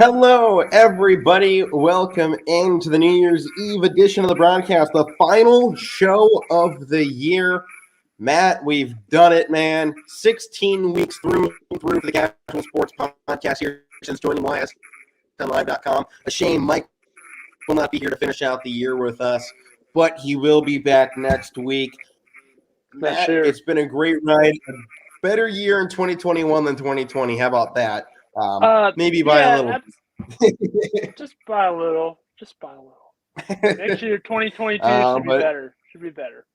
Hello, everybody. Welcome into the New Year's Eve edition of the broadcast, the final show of the year. Matt, we've done it, man. 16 weeks through for the Casual Sports Podcast here since joining YSNLive.com. A shame Mike will not be here to finish out the year with us, but he will be back next week. Matt, sure. It's been a great ride. A better year in 2021 than 2020. How about that? Maybe by a little. Just by a little. Next year, 2022 should be better.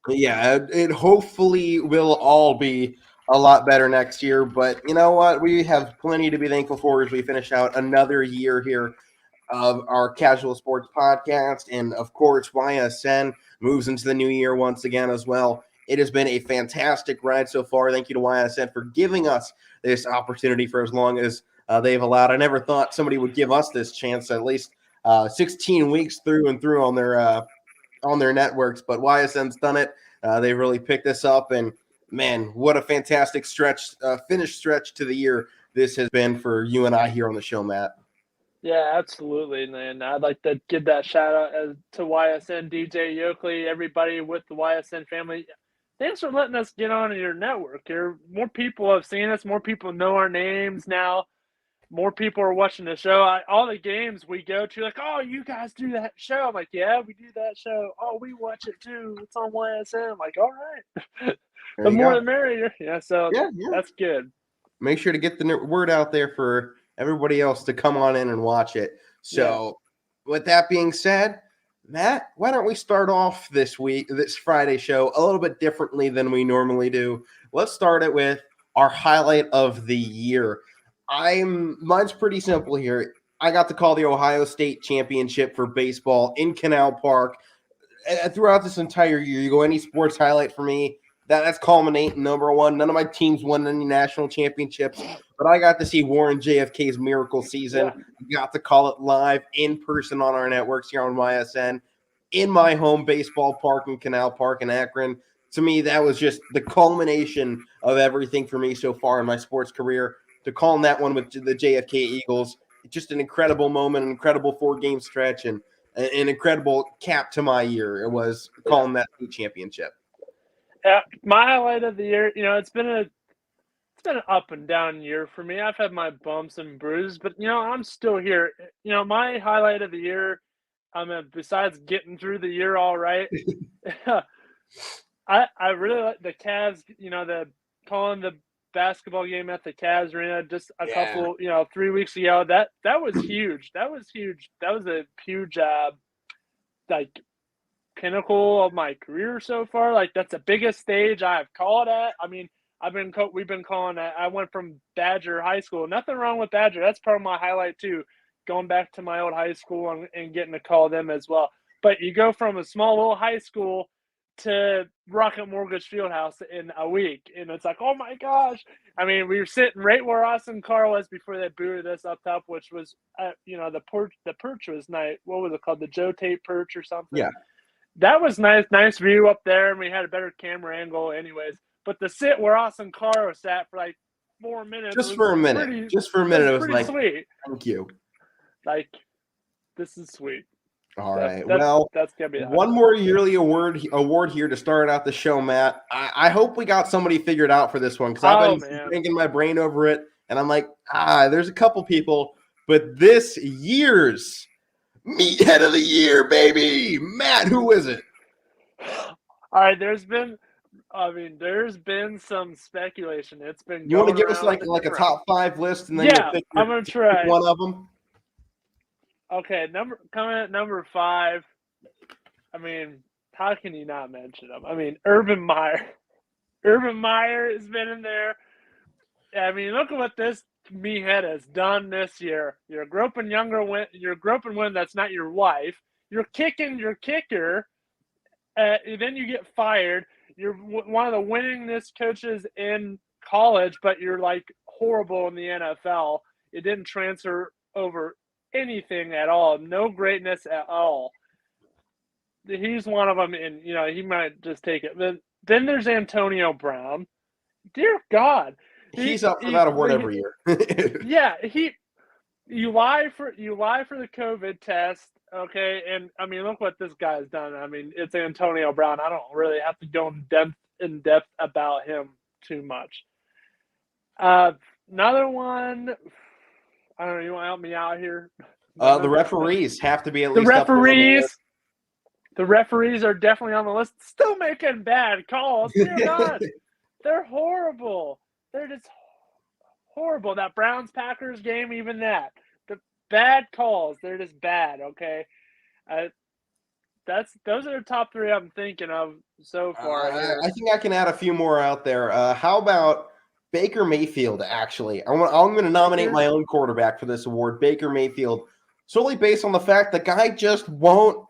Yeah, it hopefully will all be a lot better next year. But you know what? We have plenty to be thankful for as we finish out another year here of our Casual Sports Podcast. And of course, YSN moves into the new year once again as well. It has been a fantastic ride so far. Thank you to YSN for giving us this opportunity for as long as they've allowed. I never thought somebody would give us this chance, at least 16 weeks through and through on their networks. But YSN's done it. They really picked this up, and man, what a fantastic finish stretch to the year this has been for you and I here on the show, Matt. Yeah, absolutely. And I'd like to give that shout out to YSN, DJ Yoakley, everybody with the YSN family. Thanks for letting us get on your network. More people have seen us. More people know our names now. More people are watching the show. All the games we go to, like, oh, you guys do that show. I'm like, yeah, we do that show. Oh, we watch it too. It's on YSN. I'm like, all right. The more the merrier. Yeah, so that's good. Make sure to get the word out there for everybody else to come on in and watch it. So with that being said, Matt, why don't we start off this Friday show, a little bit differently than we normally do. Let's start it with our highlight of the year. Mine's pretty simple here. I got to call the Ohio State Championship for baseball in Canal Park. Throughout this entire year, you go any sports highlight for me, that's culminating number one. None of my teams won any national championships, but I got to see Warren JFK's miracle season. Got to call it live in person on our networks here on YSN in my home baseball park in Canal Park in Akron. To me, that was just the culmination of everything for me so far in my sports career. To call that one with the JFK Eagles, just an incredible moment, an incredible 4-game stretch, and an incredible cap to my year. It was calling that championship. My highlight of the year, it's been an up and down year for me. I've had my bumps and bruises, but I'm still here. My highlight of the year, besides getting through the year all right, I really like the Cavs. The calling the basketball game at the Cavs arena just a couple 3 weeks ago. That was huge. That was a huge pinnacle of my career so far. Like, that's the biggest stage I've called at. I mean, we've been calling that. I went from Badger High School. Nothing wrong with Badger. That's part of my highlight too. Going back to my old high school and getting to call them as well. But you go from a small little high school to Rocket Mortgage Fieldhouse in a week, and it's like, oh my gosh. I mean, we were sitting right where Austin Carr was before they booted us up top, which was the perch was nice. What was it called? The Joe Tate perch or something? Yeah. That was nice view up there, and we had a better camera angle anyways. But the sit where Austin Carr was at for like 4 minutes. Just for a minute. It was like, sweet. Thank you. Like, this is sweet. All right. That's gonna be one more yearly award here to start out the show, Matt. I hope we got somebody figured out for this one, because I've been thinking my brain over it, and I'm like, there's a couple people, but this year's Meathead of the Year, baby, Matt, who is it? All right, there's been some speculation. It's been. You want to give us like a top 5 list, and then I'm gonna try one of them. Okay, coming at number 5. I mean, how can you not mention him? I mean, Urban Meyer. Urban Meyer has been in there. I mean, look at what this Meathead has done this year. You're groping women that's not your wife. You're kicking your kicker. Then you get fired. You're one of the winningest coaches in college, but you're like horrible in the NFL. It didn't transfer over anything at all. No greatness at all. He's one of them, and he might just take it. Then there's Antonio Brown. Dear God, he's up for that award every year. Yeah, you lie for the COVID test, okay? And I mean, look what this guy's done. I mean, it's Antonio Brown. I don't really have to go in depth about him too much. Another one. I don't know. You want to help me out here? The referees have to be at The least up there on the list. The referees are definitely on the list. Still making bad calls. Dear God, they're horrible. They're just horrible. That Browns-Packers game, even that. The bad calls. They're just bad, okay? Those are the top three I'm thinking of so far. I think I can add a few more out there. How about Baker Mayfield, actually? I'm going to nominate my own quarterback for this award, Baker Mayfield, solely based on the fact the guy just won't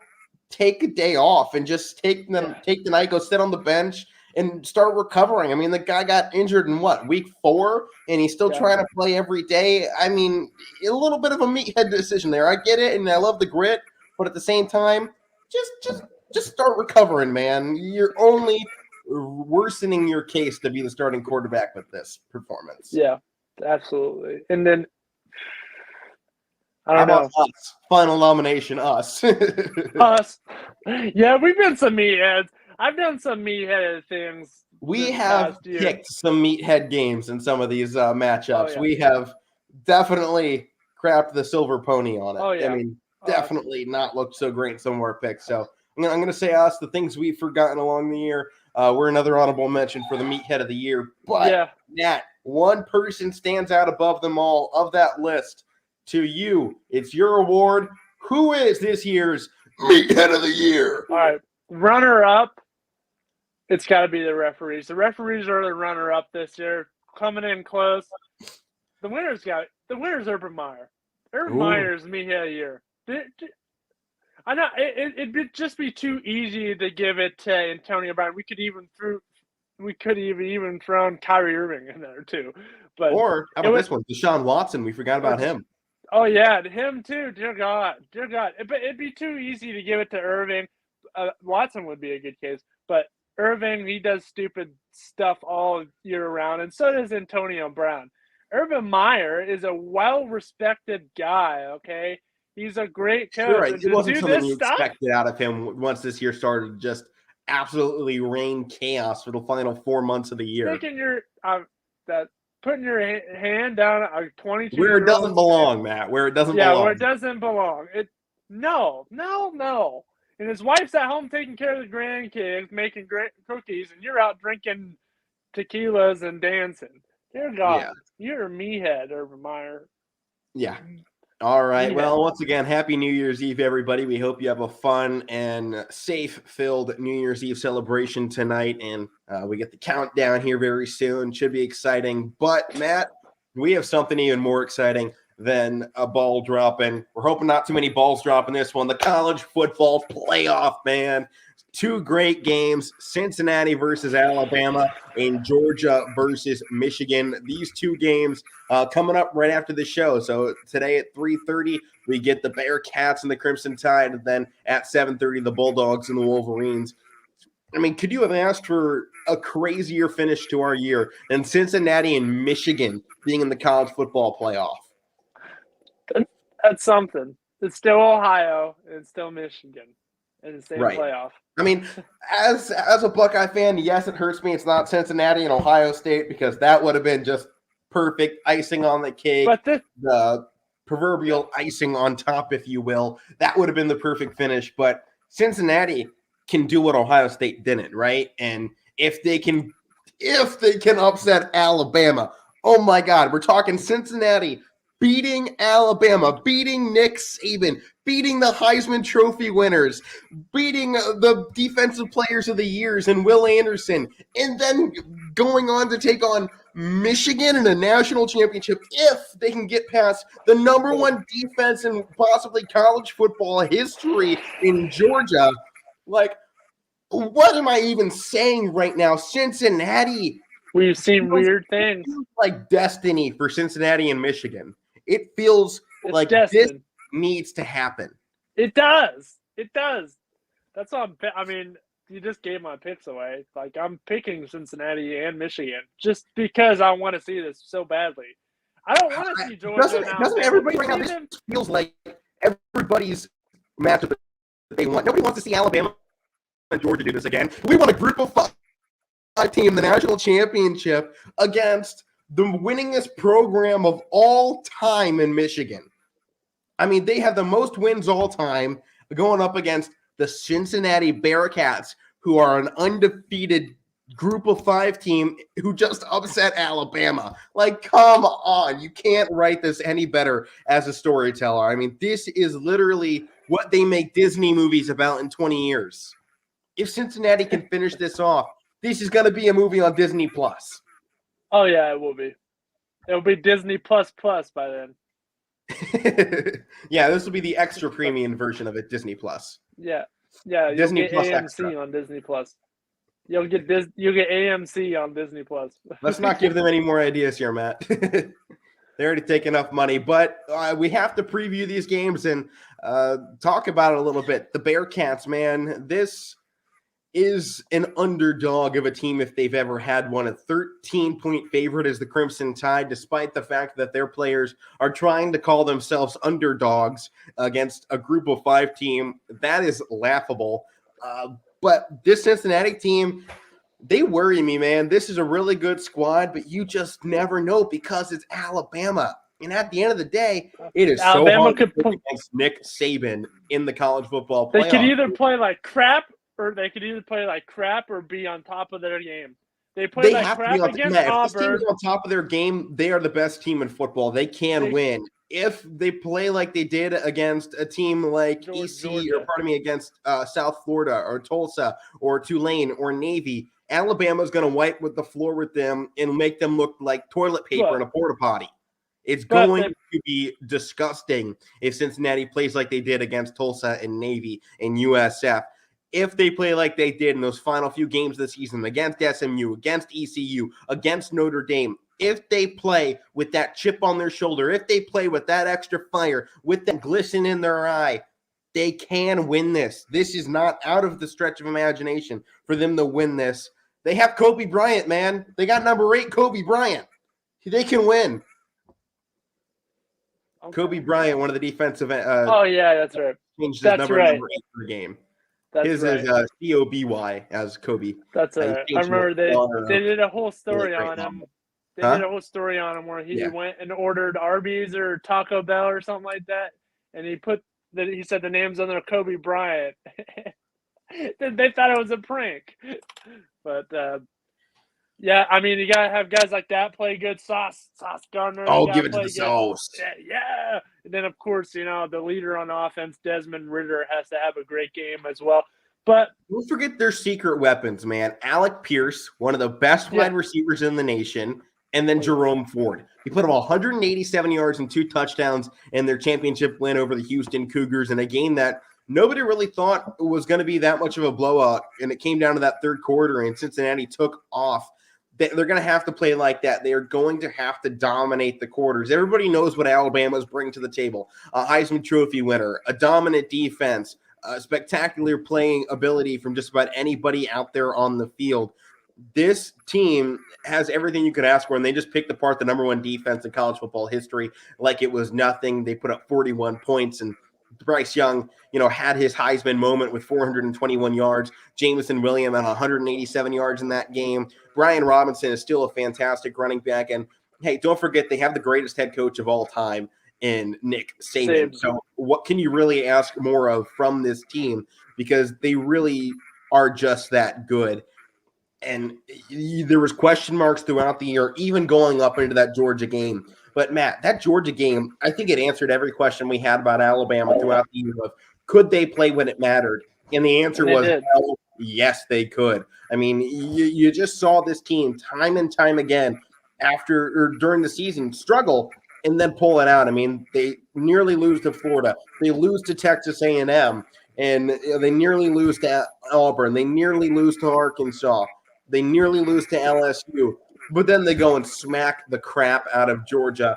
take a day off and just take the night, go sit on the bench, and start recovering. I mean, the guy got injured in week 4, and he's still trying to play every day. I mean, a little bit of a meathead decision there. I get it, and I love the grit, but at the same time, just start recovering, man. You're only worsening your case to be the starting quarterback with this performance. Yeah, absolutely. And then I don't know. Us? Final nomination, us. Us. Yeah, we've been some meatheads. I've done some meatheaded things. We have picked some meathead games in some of these matchups. Oh, yeah. We have definitely crapped the silver pony on it. Oh, yeah. I mean, definitely not looked so great in some of our picks. So I'm going to say us, the things we've forgotten along the year. We're another honorable mention for the meathead of the year. But, Nat, one person stands out above them all of that list. To you, it's your award. Who is this year's meathead of the year? All right, runner-up. It's got to be the referees. The referees are the runner-up this year, coming in close. The winner's Urban Meyer. Urban Meyer's meathead of the year. I know it'd just be too easy to give it to Antonio Brown. We could have even thrown Kyrie Irving in there too. But or how about this one, Deshaun Watson? We forgot about him. Oh yeah, him too. Dear God. But it'd be too easy to give it to Irving. Watson would be a good case, but Irving, he does stupid stuff all year round, and so does Antonio Brown. Urban Meyer is a well-respected guy. Okay. He's a great coach. Right. It wasn't something you expected out of him once this year started. Just absolutely rain chaos for the final 4 months of the year. Putting your hand down a 22 where it doesn't belong, Matt. Where it doesn't belong. Yeah, where it doesn't belong. No. And his wife's at home taking care of the grandkids, making great cookies, and you're out drinking tequilas and dancing. Dear God, you're a meathead, Urban Meyer. Yeah. All right. Well, once again, happy New Year's Eve, everybody. We hope you have a fun and safe-filled New Year's Eve celebration tonight, and we get the countdown here very soon. Should be exciting. But, Matt, we have something even more exciting than a ball dropping. We're hoping not too many balls dropping this one. The college football playoff, man. 2 great games, Cincinnati versus Alabama and Georgia versus Michigan. These 2 games coming up right after the show. So today at 3:30, we get the Bearcats and the Crimson Tide, and then at 7:30, the Bulldogs and the Wolverines. I mean, could you have asked for a crazier finish to our year than Cincinnati and Michigan being in the college football playoff? That's something. It's still Ohio, and it's still Michigan in the same playoff. I mean, as a Buckeye fan, yes, it hurts me. It's not Cincinnati and Ohio State, because that would have been just perfect icing on the cake. But the proverbial icing on top, if you will. That would have been the perfect finish. But Cincinnati can do what Ohio State didn't, right? And if they can upset Alabama, oh my God, we're talking Cincinnati beating Alabama, beating Nick Saban, beating the Heisman Trophy winners, beating the defensive players of the years and Will Anderson, and then going on to take on Michigan in a national championship if they can get past the number 1 defense in possibly college football history in Georgia. Like, what am I even saying right now? Cincinnati. We've seen weird things. Like destiny for Cincinnati and Michigan. It feels like this needs to happen. It does. That's what I mean, you just gave my picks away. Like, I'm picking Cincinnati and Michigan just because I want to see this so badly. I don't want to see Georgia now. Doesn't everybody right now? This feels like everybody's matchup that they want. Nobody wants to see Alabama and Georgia do this again. We want a group of five team, the national championship, against the winningest program of all time in Michigan. I mean, they have the most wins all time going up against the Cincinnati Bearcats, who are an undefeated group of five team who just upset Alabama. Like, come on. You can't write this any better as a storyteller. I mean, this is literally what they make Disney movies about in 20 years. If Cincinnati can finish this off, this is going to be a movie on Disney Plus. Oh, yeah, it will be. It'll be Disney Plus by then. Yeah, this will be the extra premium version of it, Disney Plus. Yeah. Yeah, Disney you'll get Plus AMC extra. on Disney Plus. You'll get AMC on Disney Plus. Let's not give them any more ideas here, Matt. They already take enough money, but we have to preview these games and talk about it a little bit. The Bearcats, man, this is an underdog of a team if they've ever had one. A 13-point favorite is the Crimson Tide, despite the fact that their players are trying to call themselves underdogs against a group of five team. That is laughable. But this Cincinnati team, they worry me, man. This is a really good squad, but you just never know because it's Alabama. And at the end of the day, it is Alabama so hard to play against Nick Saban in the college football playoff. They could either play like crap or be on top of their game. They play like crap against Auburn. If this team is on top of their game, they are the best team in football. They can win. If they play like they did against a team like against South Florida or Tulsa or Tulane or Navy, Alabama's going to wipe with the floor with them and make them look like toilet paper in a porta potty. It's going to be disgusting if Cincinnati plays like they did against Tulsa and Navy and USF. If they play like they did in those final few games of the season against SMU, against ECU, against Notre Dame, if they play with that chip on their shoulder, if they play with that extra fire, with that glisten in their eye, they can win this. This is not out of the stretch of imagination for them to win this. They have Kobe Bryant, man. They got number 8 Kobe Bryant. They can win. Okay. Kobe Bryant, one of the defensive oh, yeah, that's right. Changed his number 8 for the game. His is COBY as Kobe. That's right. I remember they did a whole story on him. They did a whole story on him where he went and ordered Arby's or Taco Bell or something like that, and he said the names on there Kobe Bryant. They thought it was a prank, but yeah, I mean you gotta have guys like that play good. Sauce Gardner. Oh, give it to the Sauce. Yeah. And then of course the leader on offense, Desmond Ridder, has to have a great game as well. But don't forget their secret weapons, man. Alec Pierce, one of the best wide receivers in the nation. And then Jerome Ford. He put up 187 yards and 2 touchdowns in their championship win over the Houston Cougars in a game that nobody really thought was going to be that much of a blowout. And it came down to that third quarter, and Cincinnati took off. They're going to have to play like that. They are going to have to dominate the quarters. Everybody knows what Alabama's bring to the table. A Heisman Trophy winner, a dominant defense, a spectacular playing ability from just about anybody out there on the field. This team has everything you could ask for, and they just picked apart the number 1 defense in college football history like it was nothing. They put up 41 points, and Bryce Young, had his Heisman moment with 421 yards. Jameson Williams had 187 yards in that game. Brian Robinson is still a fantastic running back, and hey, don't forget they have the greatest head coach of all time in Nick Saban. So what can you really ask more of from this team? Because they really are just that good. And there was question marks throughout the year, even going up into that Georgia game. But, Matt, that Georgia game, I think it answered every question we had about Alabama throughout the year of could they play when it mattered? And the answer was yes, they could. I mean, you just saw this team time and time again during the season struggle and then pull it out. I mean, they nearly lose to Florida. They lose to Texas A&M, and they nearly lose to Auburn. They nearly lose to Arkansas. They nearly lose to LSU, but then they go and smack the crap out of Georgia,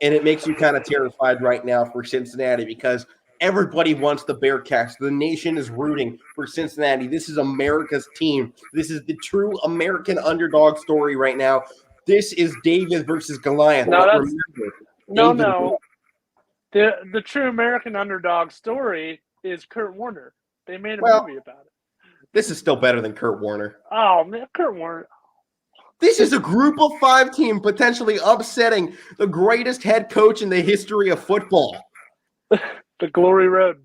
and it makes you kind of terrified right now for Cincinnati because everybody wants the Bearcats. The nation is rooting for Cincinnati. This is America's team. This is the true American underdog story right now. This is David versus Goliath. No, but that's remember, no. The true American underdog story is Kurt Warner. They made a movie about it. This is still better than Kurt Warner. Oh man, Kurt Warner. This is a group of 5 team potentially upsetting the greatest head coach in the history of football. The Glory Road.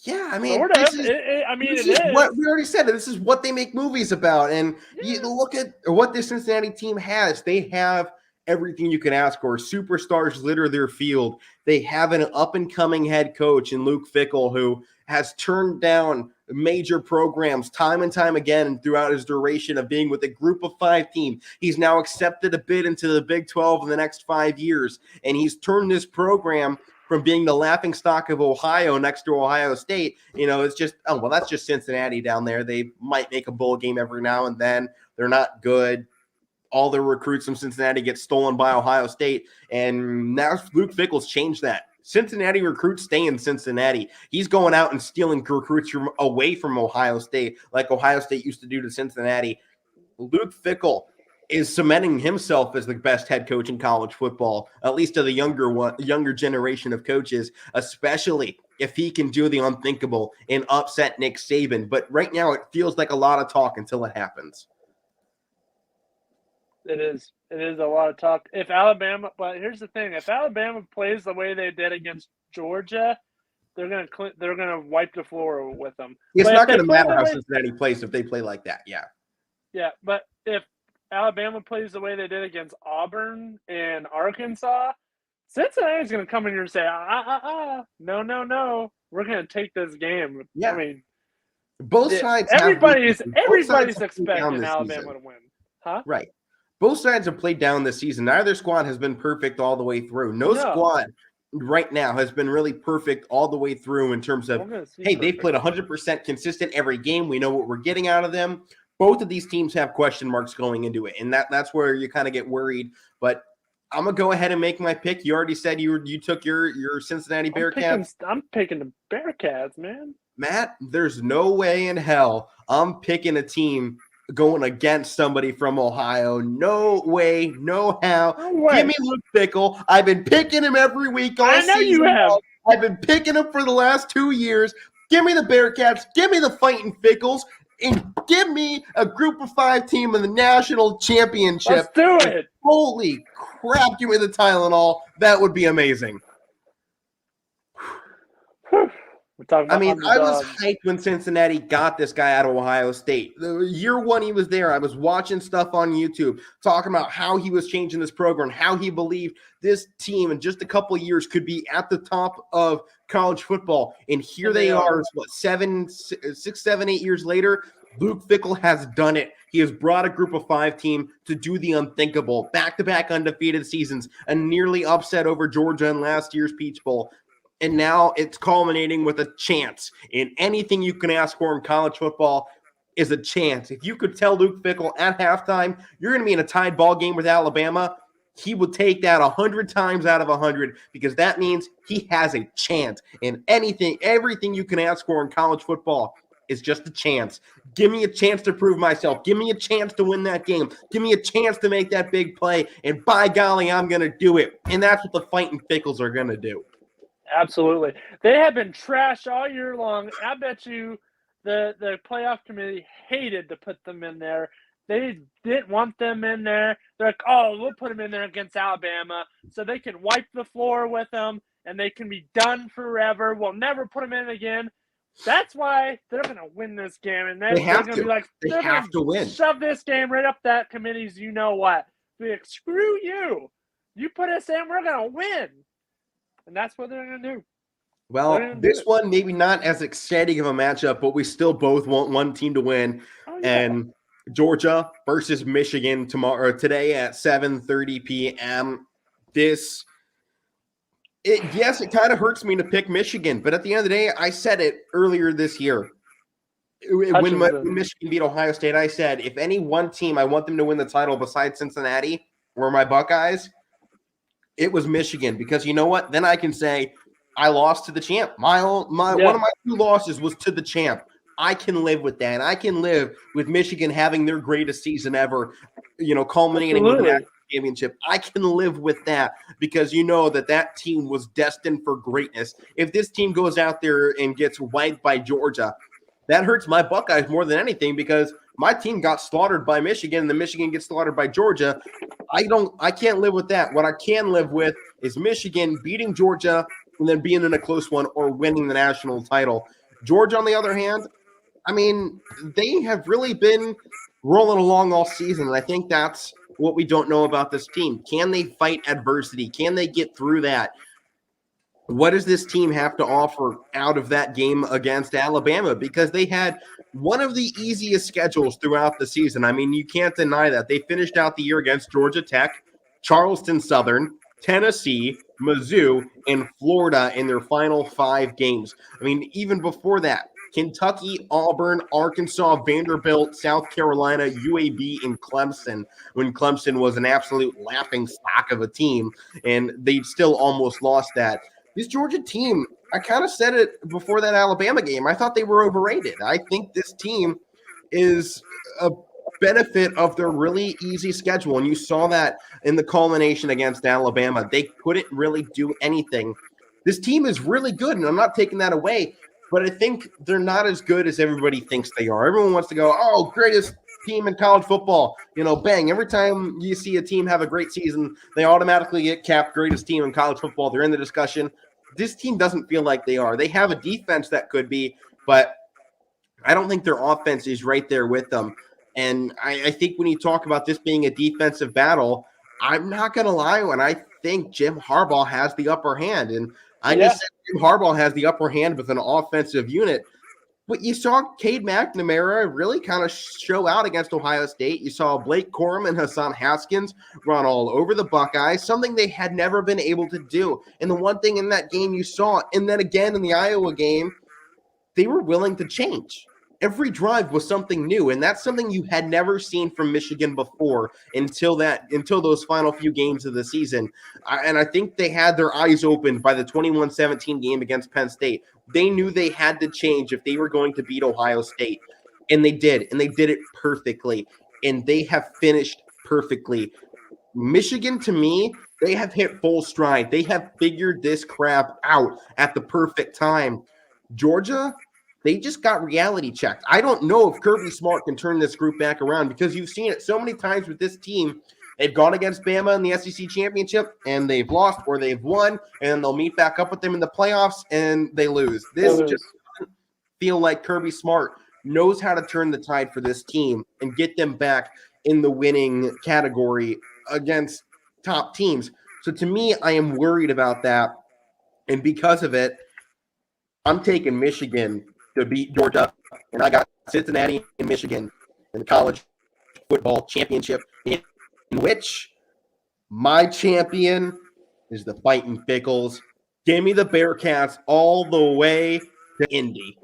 Yeah, I mean, sort of. It is. What we already said. This is what they make movies about. And you look at what this Cincinnati team has. They have everything you can ask for. Superstars litter their field. They have an up-and-coming head coach in Luke Fickell who has turned down major programs time and time again throughout his duration of being with a group of 5 team. He's now accepted a bid into the Big 12 in the next 5 years, and he's turned this program from being the laughingstock of Ohio next to Ohio State. It's just, that's just Cincinnati down there. They might make a bowl game every now and then. They're not good. All their recruits from Cincinnati get stolen by Ohio State, and now Luke Fickell's changed that. Cincinnati recruits stay in Cincinnati. He's going out and stealing recruits away from Ohio State, like Ohio State used to do to Cincinnati. Luke Fickell is cementing himself as the best head coach in college football, at least to the younger generation of coaches, especially if he can do the unthinkable and upset Nick Saban. But right now, it feels like a lot of talk until it happens. It is a lot of talk. But here's the thing: if Alabama plays the way they did against Georgia, they're gonna wipe the floor with them. It's not going to matter how Cincinnati plays if they play like that. Yeah. Yeah, but if Alabama plays the way they did against Auburn and Arkansas, Cincinnati's going to come in here and say, no, we're going to take this game. Yeah. I mean, both sides. Everybody's expecting Alabama to win, huh? Right. Both sides have played down this season. Neither squad has been perfect all the way through. No squad right now has been really perfect all the way through in terms of, hey, they've played 100% consistent every game. We know what we're getting out of them. Both of these teams have question marks going into it, and that's where you kind of get worried. But I'm going to go ahead and make my pick. You already said you took your Cincinnati Bearcats. I'm picking the Bearcats, man. Matt, there's no way in hell I'm picking a team going against somebody from Ohio. No way, no how. No way. Give me Luke Fickell. I've been picking him every week all season. I know you have. I've been picking him for the last 2 years. Give me the Bearcats. Give me the Fighting Fickles. And give me a group of 5 team in the national championship. Let's do it. Holy crap, give me the Tylenol. That would be amazing. I was hyped when Cincinnati got this guy out of Ohio State. The year 1 he was there, I was watching stuff on YouTube talking about how he was changing this program, how he believed this team in just a couple of years could be at the top of college football. And here they are, 6, 7, 8 years later. Luke Fickell has done it. He has brought a group of 5 team to do the unthinkable. Back-to-back undefeated seasons, a nearly upset over Georgia in last year's Peach Bowl. And now it's culminating with a chance. And anything you can ask for in college football is a chance. If you could tell Luke Fickell at halftime, you're going to be in a tied ball game with Alabama, he would take that 100 times out of 100 because that means he has a chance. And everything you can ask for in college football is just a chance. Give me a chance to prove myself. Give me a chance to win that game. Give me a chance to make that big play. And by golly, I'm going to do it. And that's what the Fighting Fickles are going to do. Absolutely. They have been trashed all year long. I bet you the playoff committee hated to put them in there. They didn't want them in there. They're like, oh, we'll put them in there against Alabama so they can wipe the floor with them and they can be done forever. We'll never put them in again. That's why they're going to win this game. And they're going to be like, they have to win. Shove this game right up that committee's you know what. Be like, screw you. You put us in, we're going to win. And that's what they're going to do. Well, this one maybe not as exciting of a matchup, but we still both want one team to win. Oh, yeah. And Georgia versus Michigan today at 7:30 p.m. Yes, it kind of hurts me to pick Michigan, but at the end of the day, I said it earlier this year. When Michigan beat Ohio State, I said, if any one team I want them to win the title besides Cincinnati were my Buckeyes, it was Michigan, because you know what? Then I can say I lost to the champ. One of my 2 losses was to the champ. I can live with that. And I can live with Michigan having their greatest season ever, culminating with a national championship. I can live with that because you know that team was destined for greatness. If this team goes out there and gets wiped by Georgia, that hurts my Buckeyes more than anything because my team got slaughtered by Michigan and the Michigan gets slaughtered by Georgia. I can't live with that. What I can live with is Michigan beating Georgia and then being in a close one or winning the national title. Georgia, on the other hand, I mean, they have really been rolling along all season, and I think that's what we don't know about this team. Can they fight adversity? Can they get through that? What does this team have to offer out of that game against Alabama? Because they had one of the easiest schedules throughout the season. I mean, you can't deny that. They finished out the year against Georgia Tech, Charleston Southern, Tennessee, Mizzou, and Florida in their final 5 games. I mean, even before that, Kentucky, Auburn, Arkansas, Vanderbilt, South Carolina, UAB, and Clemson, when Clemson was an absolute laughingstock of a team, and they still almost lost that. This Georgia team, I kind of said it before that Alabama game. I thought they were overrated. I think this team is a benefit of their really easy schedule, and you saw that in the culmination against Alabama. They couldn't really do anything. This team is really good, and I'm not taking that away, but I think they're not as good as everybody thinks they are. Everyone wants to go, oh, greatest team in college football. Bang. Every time you see a team have a great season, they automatically get capped greatest team in college football. They're in the discussion. This team doesn't feel like they are. They have a defense that could be, but I don't think their offense is right there with them. And I think when you talk about this being a defensive battle, I'm not going to lie when I think Jim Harbaugh has the upper hand. And I just said Jim Harbaugh has the upper hand with an offensive unit. But you saw Cade McNamara really kind of show out against Ohio State. You saw Blake Corum and Hassan Haskins run all over the Buckeyes, something they had never been able to do. And the one thing in that game you saw, and then again in the Iowa game, they were willing to change. Every drive was something new, and that's something you had never seen from Michigan before until those final few games of the season. And I think they had their eyes opened by the 21-17 game against Penn State. They knew they had to change if they were going to beat Ohio State, and they did it perfectly, and they have finished perfectly. Michigan, to me, they have hit full stride. They have figured this crap out at the perfect time. Georgia, they just got reality checked. I don't know if Kirby Smart can turn this group back around because you've seen it so many times with this team. They've gone against Bama in the SEC championship, and they've lost or they've won, and they'll meet back up with them in the playoffs, and they lose. This just doesn't feel like Kirby Smart knows how to turn the tide for this team and get them back in the winning category against top teams. So to me, I am worried about that, and because of it, I'm taking Michigan to beat Georgia, and I got Cincinnati and Michigan in the college football championship, in which my champion is the Fighting Pickles. Give me the Bearcats all the way to Indy.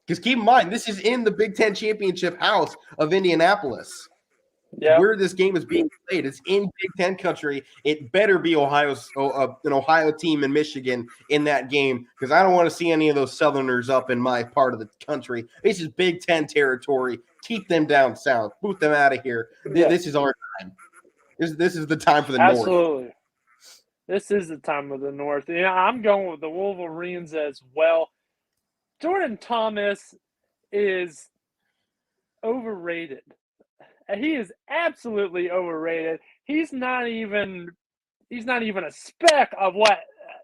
Because keep in mind, this is in the Big Ten championship house of Indianapolis. Yeah. Where this game is being played, it's in Big Ten country. It better be an Ohio team in Michigan in that game because I don't want to see any of those Southerners up in my part of the country. This is Big Ten territory. Keep them down south. Boot them out of here. Yeah. This is our time. This is the time for the North. Absolutely. This is the time of the North. I'm going with the Wolverines as well. Jordan Thomas is overrated. He is absolutely overrated. He's not even a speck of what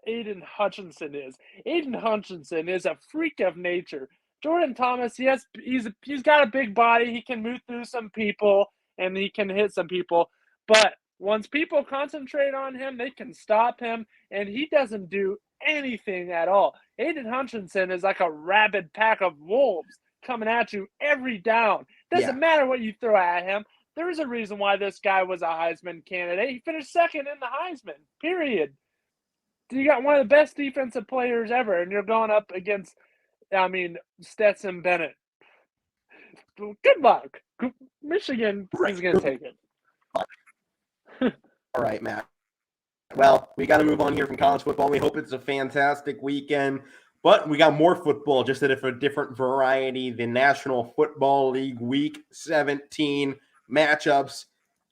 Aiden Hutchinson is. Aiden Hutchinson is a freak of nature. Jordan Thomas, yes, he's got a big body. He can move through some people and he can hit some people. But once people concentrate on him, they can stop him, and he doesn't do anything at all. Aiden Hutchinson is like a rabid pack of wolves coming at you every down. Doesn't matter what you throw at him. There's a reason why this guy was a Heisman candidate. He finished second in the Heisman, period. You got one of the best defensive players ever, and you're going up against, Stetson Bennett. Good luck. Michigan is going to take it. All right, Matt. Well, we got to move on here from college football. We hope it's a fantastic weekend. But we got more football, just a different variety. The National Football League Week 17 matchups.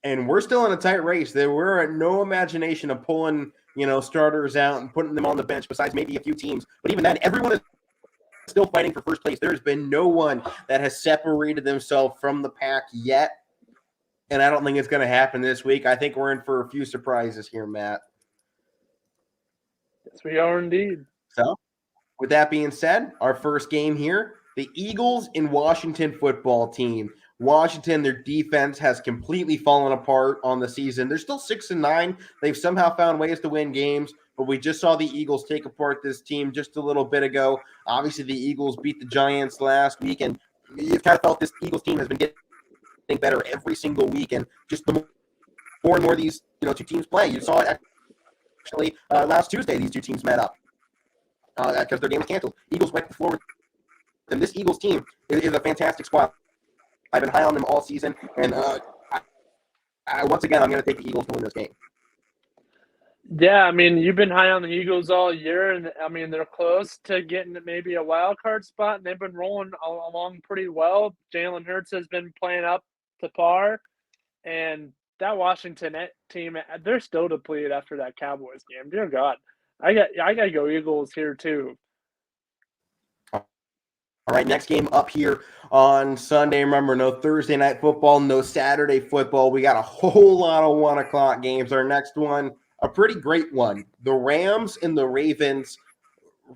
And we're still in a tight race. There were no imagination of pulling, starters out and putting them on the bench besides maybe a few teams. But even then, everyone is still fighting for first place. There's been no one that has separated themselves from the pack yet. And I don't think it's going to happen this week. I think we're in for a few surprises here, Matt. Yes, we are indeed. So, with that being said, our first game here, the Eagles in Washington football team. Washington, their defense has completely fallen apart on the season. They're still 6-9. They've somehow found ways to win games, but we just saw the Eagles take apart this team just a little bit ago. Obviously, the Eagles beat the Giants last week, and you've kind of felt this Eagles team has been getting better every single week, and just the more and more these two teams play. You saw it actually last Tuesday. These two teams met up because their game was canceled. Eagles went to the floor with them. This Eagles team is a fantastic squad. I've been high on them all season, and once again, I'm going to take the Eagles to win this game. Yeah, I mean, you've been high on the Eagles all year, and I mean, they're close to getting maybe a wild card spot, and they've been rolling along pretty well. Jalen Hurts has been playing up to par, and that Washington team, they're still depleted after that Cowboys game. Dear God, I got to go Eagles here too. All right, next game up here on Sunday. Remember, no Thursday night football, no Saturday football. We got a whole lot of 1 o'clock games. Our next one, a pretty great one. The Rams and the Ravens.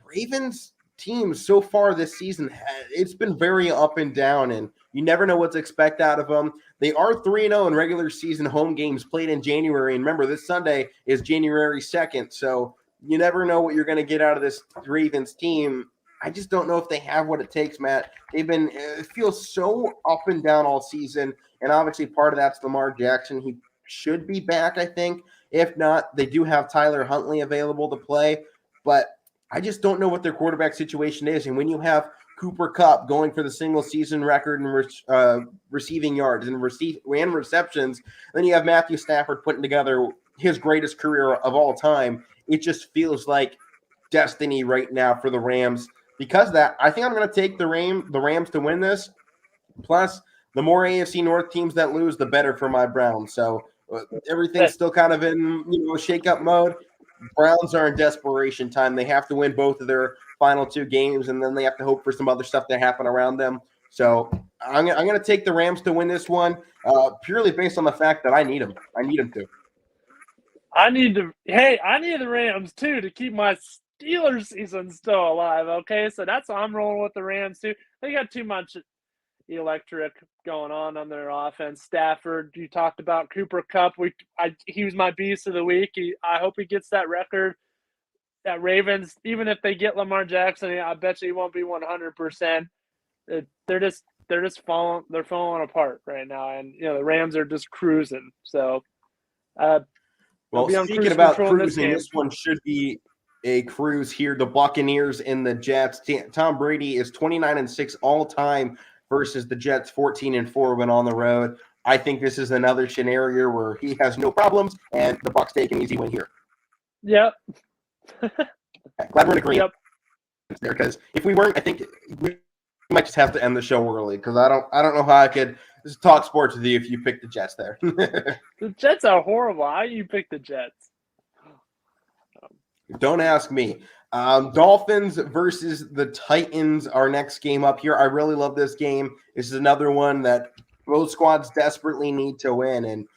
Ravens team so far this season, it's been very up and down, and you never know what to expect out of them. They are 3-0 in regular season home games played in January. And remember, this Sunday is January 2nd, so you never know what you're going to get out of this Ravens team. I just don't know if they have what it takes, Matt. It feels so up and down all season, and obviously part of that's Lamar Jackson. He should be back, I think. If not, they do have Tyler Huntley available to play, but I just don't know what their quarterback situation is. And when you have Cooper Kupp going for the single season record in receiving yards and receptions, then you have Matthew Stafford putting together his greatest career of all time. It just feels like destiny right now for the Rams. Because of that, I think I'm going to take the Rams to win this. Plus, the more AFC North teams that lose, the better for my Browns. So everything's still kind of in shake-up mode. Browns are in desperation time. They have to win both of their final 2 games, and then they have to hope for some other stuff to happen around them. So I'm going to take the Rams to win this one purely based on the fact that I need them. I need them to. I need the Rams too to keep my Steelers season still alive. Okay, so that's why I'm rolling with the Rams too. They got too much electric going on their offense. Stafford, you talked about Cooper Kupp. He was my beast of the week. I hope he gets that record. That Ravens, even if they get Lamar Jackson, I bet you he won't be 100%. They're just falling. They're falling apart right now, and the Rams are just cruising. So, well, speaking about cruising, this one should be a cruise here. The Buccaneers and the Jets. Tom Brady is 29-6 all time versus the Jets 14-4 when on the road. I think this is another scenario where he has no problems, and the Bucs take an easy win here. Yep. Glad we're in agreement there, because if we weren't, I think we might just have to end the show early, because I don't know how I could just talk sports with you if you pick the Jets there. The Jets are horrible. How do you pick the Jets? Don't ask me. Dolphins versus the Titans, our next game up here. I really love this game. This is another one that both squads desperately need to win. And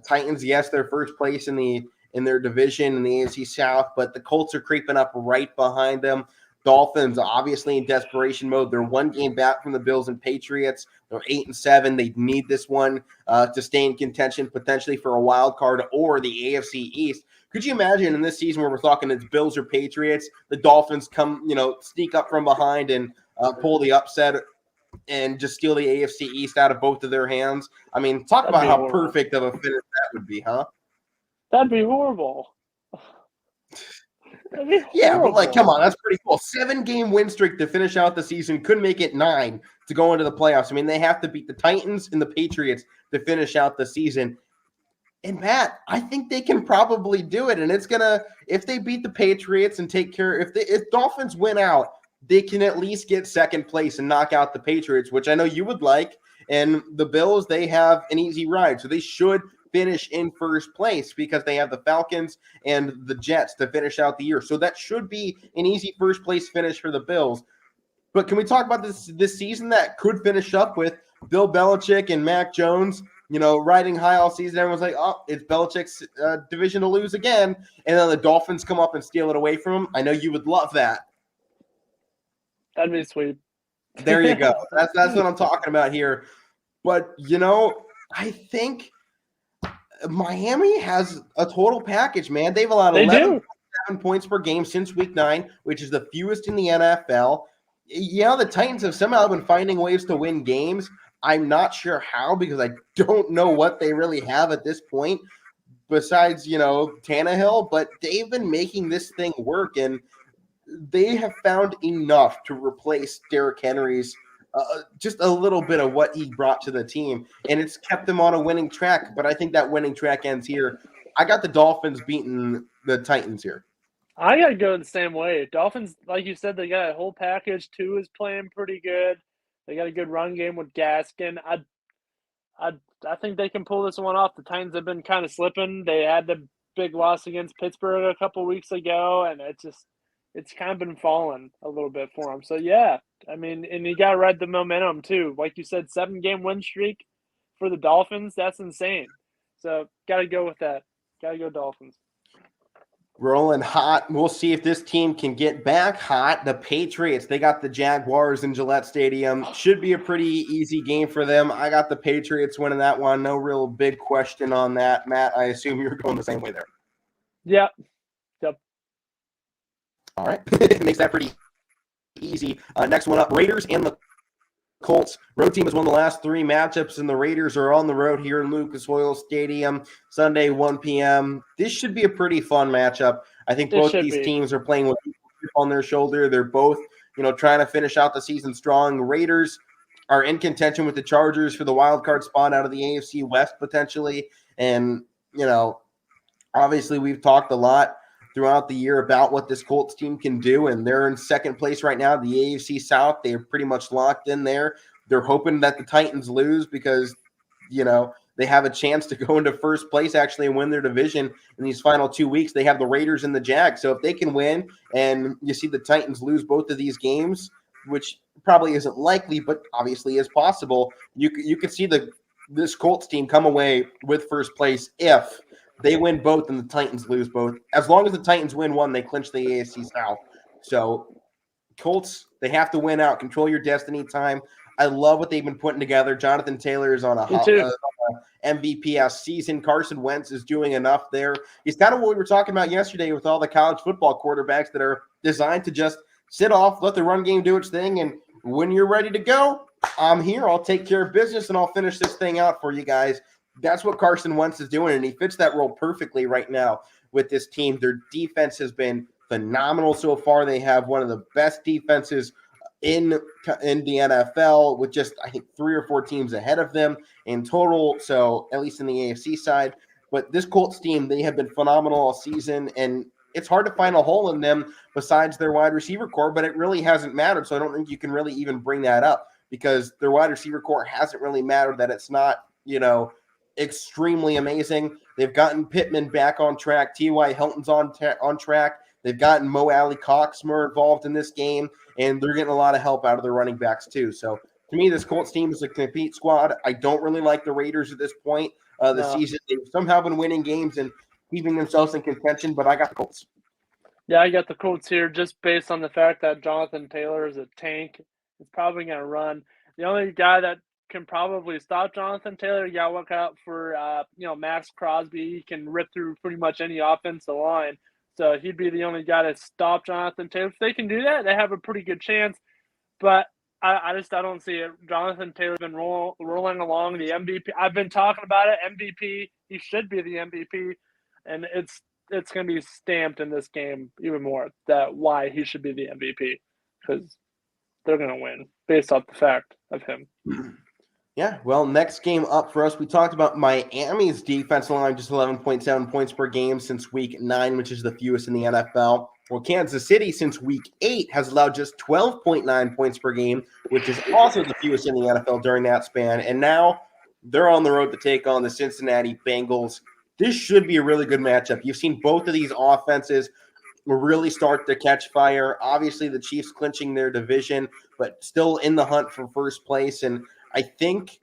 Titans, yes, they're first place in their division in the AFC South, but the Colts are creeping up right behind them. Dolphins, obviously in desperation mode. They're 1 game back from the Bills and Patriots. They're 8-7. They need this one to stay in contention, potentially for a wild card or the AFC East. Could you imagine in this season where we're talking it's Bills or Patriots, the Dolphins come, sneak up from behind and pull the upset and just steal the AFC East out of both of their hands? I mean, talk about how perfect of a finish that would be, huh? That'd be horrible. Yeah, but come on, that's pretty cool. 7-game win streak to finish out the season. Could make it 9 to go into the playoffs. I mean, they have to beat the Titans and the Patriots to finish out the season. And Matt, I think they can probably do it. And it's if they beat the Patriots and take care, if Dolphins win out, they can at least get second place and knock out the Patriots, which I know you would like. And the Bills, they have an easy ride. So they should finish in first place because they have the Falcons and the Jets to finish out the year. So that should be an easy first place finish for the Bills. But can we talk about this season that could finish up with Bill Belichick and Mac Jones, riding high all season? Everyone's like, oh, it's Belichick's division to lose again. And then the Dolphins come up and steal it away from him. I know you would love that. That'd be sweet. There you go. That's what I'm talking about here. But, I think Miami has a total package, man. They've allowed 11 points per game since week 9, which is the fewest in the NFL. The Titans have somehow been finding ways to win games. I'm not sure how because I don't know what they really have at this point besides, Tannehill, but they've been making this thing work, and they have found enough to replace Derrick Henry's just a little bit of what he brought to the team, and it's kept them on a winning track, but I think that winning track ends here. I got the Dolphins beating the Titans here. I got to go the same way. Dolphins, like you said, they got a whole package. Tua is playing pretty good. They got a good run game with Gaskin. I think they can pull this one off. The Titans have been kind of slipping. They had the big loss against Pittsburgh a couple weeks ago, and it's kind of been falling a little bit for them. So, yeah, I mean, and you got to ride the momentum too. Like you said, 7-game win streak for the Dolphins. That's insane. So, got to go with that. Got to go Dolphins. Rolling hot. We'll see if this team can get back hot. The Patriots, they got the Jaguars in Gillette Stadium. Should be a pretty easy game for them. I got the Patriots winning that one. No real big question on that. Matt, I assume you're going the same way there. Yep. All right. Makes that pretty easy. Next one up, Raiders and the Colts. Road team has won the last 3 matchups, and the Raiders are on the road here in Lucas Oil Stadium Sunday, 1 p.m. This should be a pretty fun matchup. I think both these teams are playing with on their shoulder. They're both, trying to finish out the season strong. Raiders are in contention with the Chargers for the wild card spot out of the AFC West potentially. And, obviously we've talked a lot throughout the year about what this Colts team can do, and they're in second place right now, the AFC South. They're pretty much locked in there. They're hoping that the Titans lose because, they have a chance to go into first place actually and win their division in these final 2 weeks. They have the Raiders and the Jags. So if they can win and you see the Titans lose both of these games, which probably isn't likely, but obviously is possible, you could see this Colts team come away with first place if they win both and the Titans lose both. As long as the Titans win one, they clinch the AFC South. So Colts, they have to win out. Control your destiny time. I love what they've been putting together. Jonathan Taylor is on a MVP season. Carson Wentz is doing enough there. He's kind of what we were talking about yesterday with all the college football quarterbacks that are designed to just sit off, let the run game do its thing, and when you're ready to go, I'm here. I'll take care of business, and I'll finish this thing out for you guys. That's what Carson Wentz is doing, and he fits that role perfectly right now with this team. Their defense has been phenomenal so far. They have one of the best defenses in the NFL with just, I think, 3 or 4 teams ahead of them in total, so at least in the AFC side. But this Colts team, they have been phenomenal all season, and it's hard to find a hole in them besides their wide receiver core, but it really hasn't mattered, so I don't think you can really even bring that up because their wide receiver core hasn't really mattered, that it's not, extremely amazing. They've gotten Pittman back on track. T.Y. Hilton's on track. They've gotten Mo Alley Cox more involved in this game, and they're getting a lot of help out of their running backs too. So to me, this Colts team is a complete squad. I don't really like the Raiders at this point of the season. They've somehow been winning games and keeping themselves in contention, but I got the Colts. Yeah, I got the Colts here just based on the fact that Jonathan Taylor is a tank. He's probably going to run. The only guy that can probably stop Jonathan Taylor, you got to look out for, Max Crosby. He can rip through pretty much any offensive line. So he'd be the only guy to stop Jonathan Taylor. If they can do that, they have a pretty good chance. But I don't see it. Jonathan Taylor's been rolling along. The MVP, I've been talking about it. MVP, he should be the MVP. And it's going to be stamped in this game even more that why he should be the MVP, because they're going to win based off the fact of him. Yeah, well, next game up for us, we talked about Miami's defense allowing just 11.7 points per game since week 9, which is the fewest in the NFL. Well, Kansas City since week 8 has allowed just 12.9 points per game, which is also the fewest in the NFL during that span. And now they're on the road to take on the Cincinnati Bengals. This should be a really good matchup. You've seen both of these offenses will really start to catch fire. Obviously, the Chiefs clinching their division, but still in the hunt for first place. And I think